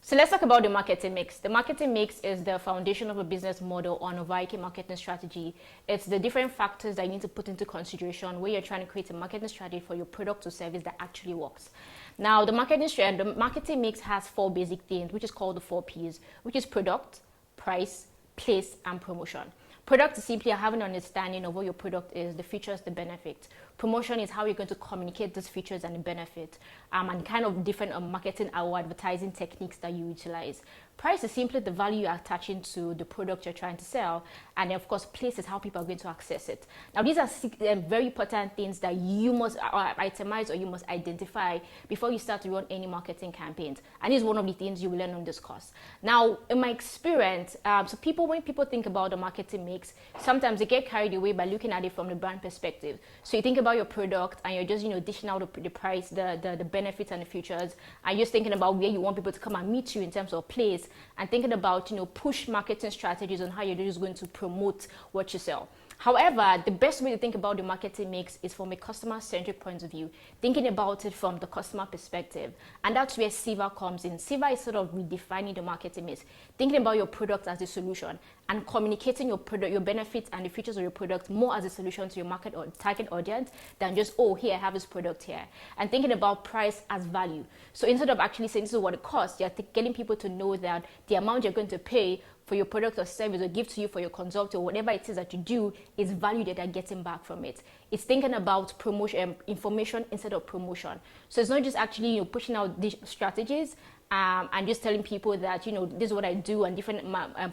So let's talk about the marketing mix. The marketing mix is the foundation of a business model on a Viking marketing strategy. It's the different factors that you need to put into consideration when you're trying to create a marketing strategy for your product or service that actually works. Now, the marketing mix has 4 basic things, which is called the 4 P's, which is product, price, place, and promotion. Product is simply having an understanding of what your product is, the features, the benefits. Promotion is how you're going to communicate these features and the benefit, and kind of different marketing or advertising techniques that you utilize. Price is simply the value you're attaching to the product you're trying to sell, and then of course place is how people are going to access it. Now these are very important things that you must itemize or you must identify before you start to run any marketing campaigns, and this is one of the things you will learn on this course. Now in my experience, when people think about the marketing mix, sometimes they get carried away by looking at it from the brand perspective. So you think about your product and you're just dishing out the price, the benefits and the features, and you're just thinking about where you want people to come and meet you in terms of place, and thinking about push marketing strategies on how you're just going to promote what you sell. However, the best way to think about the marketing mix is from a customer-centric point of view, thinking about it from the customer perspective. And that's where Siva comes in. Siva is sort of redefining the marketing mix, thinking about your product as a solution and communicating your product, your benefits and the features of your product more as a solution to your market or target audience than just, oh, here, I have this product here. And thinking about price as value. So instead of actually saying this is what it costs, you're getting people to know that the amount you're going to pay for your product or service or give to you for your consult or whatever it is that you do is value that they're getting back from it. It's thinking about promotion, information instead of promotion. So it's not just actually pushing out these strategies and just telling people that this is what I do and different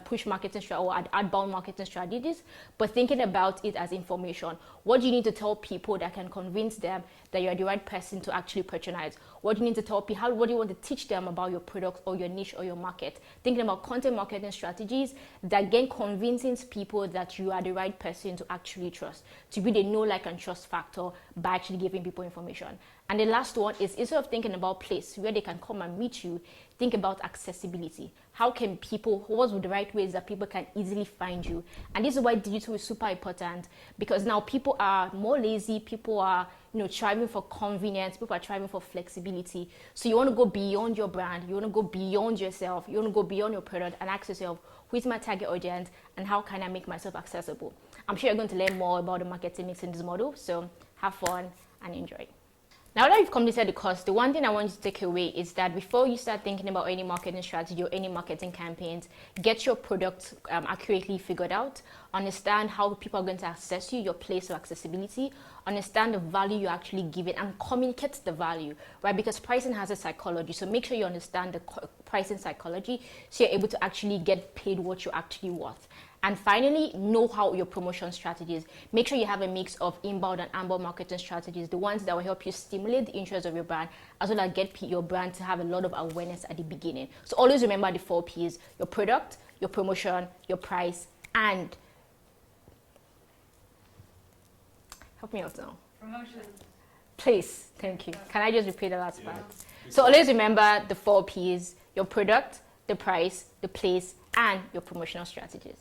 push marketing or outbound marketing strategies, but thinking about it as information. What do you need to tell people that can convince them that you're the right person to actually patronize? What do you need to tell people? What do you want to teach them about your product or your niche or your market? Thinking about content marketing strategies that again convincing people that you are the right person to actually trust, to be the know, like, and trust factor by actually giving people information. And the last one is, instead of thinking about place where they can come and meet you, think about accessibility. How can people, what's the right ways that people can easily find you? And this is why digital is super important, because now people are more lazy, people are striving for convenience, people are striving for flexibility. So you want to go beyond your brand, you want to go beyond yourself, you want to go beyond your product and ask yourself, who is my target audience and how can I make myself accessible? I'm sure you're going to learn more about the marketing mix in this model, so have fun and enjoy. Now that you've completed the course, the one thing I want you to take away is that before you start thinking about any marketing strategy or any marketing campaigns, get your product accurately figured out, understand how people are going to access you, your place of accessibility, understand the value you're actually giving, and communicate the value, right? Because pricing has a psychology, so make sure you understand the pricing psychology so you're able to actually get paid what you're actually worth. And finally, know how your promotion strategies. Make sure you have a mix of inbound and outbound marketing strategies, the ones that will help you stimulate the interest of your brand, as well as get your brand to have a lot of awareness at the beginning. So always remember the 4 P's: your product, your promotion, your price, and help me out now. Promotion. Please, thank you. Can I just repeat the last part? So always remember the 4 P's: your product, the price, the place, and your promotional strategies.